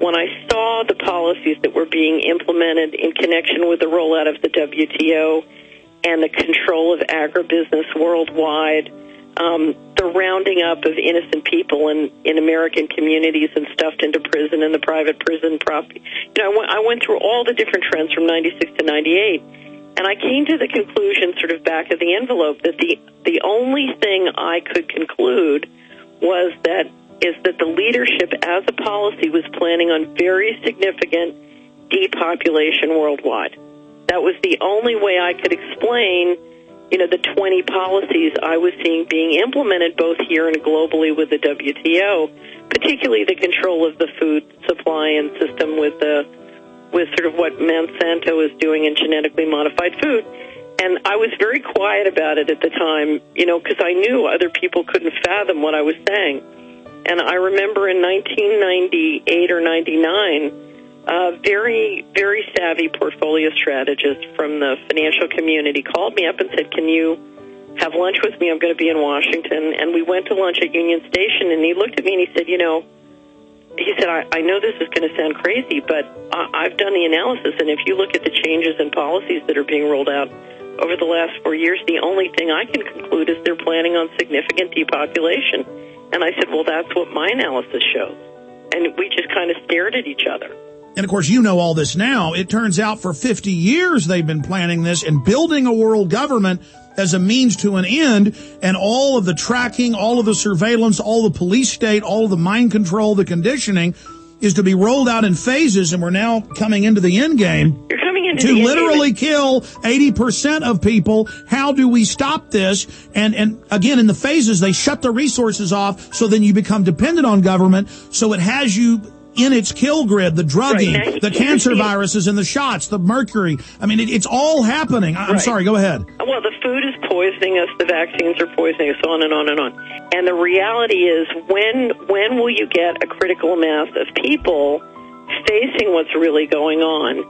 when I saw the policies that were being implemented in connection with the rollout of the WTO and the control of agribusiness worldwide, the rounding up of innocent people in American communities and stuffed into prison and the private prison property. I went through all the different trends from 96 to 98, and I came to the conclusion, sort of back of the envelope, that the only thing I could conclude was that the leadership as a policy was planning on very significant depopulation worldwide. That was the only way I could explain, the 20 policies I was seeing being implemented both here and globally with the WTO, particularly the control of the food supply and system with sort of what Monsanto is doing in genetically modified food. And I was very quiet about it at the time, because I knew other people couldn't fathom what I was saying. And I remember in 1998 or 99, very, very savvy portfolio strategist from the financial community called me up and said, "Can you have lunch with me? I'm going to be in Washington." And we went to lunch at Union Station, and he looked at me and he said, I know this is going to sound crazy, but I've done the analysis, and if you look at the changes in policies that are being rolled out over the last 4 years, the only thing I can conclude is they're planning on significant depopulation. And I said, well, that's what my analysis shows. And we just kind of stared at each other. And, of course, you know all this now. It turns out for 50 years they've been planning this and building a world government as a means to an end, and all of the tracking, all of the surveillance, all the police state, all of the mind control, the conditioning is to be rolled out in phases, and we're now coming into the end game. You're coming into to literally kill 80% of people. How do we stop this? And again, in the phases, they shut the resources off, so then you become dependent on government, so it has you in its kill grid, the drugging, right, the cancer viruses and the shots, the mercury. I mean, it's all happening. I'm sorry, go ahead. Well, the food is poisoning us, the vaccines are poisoning us, on and on and on. And the reality is, when will you get a critical mass of people facing what's really going on?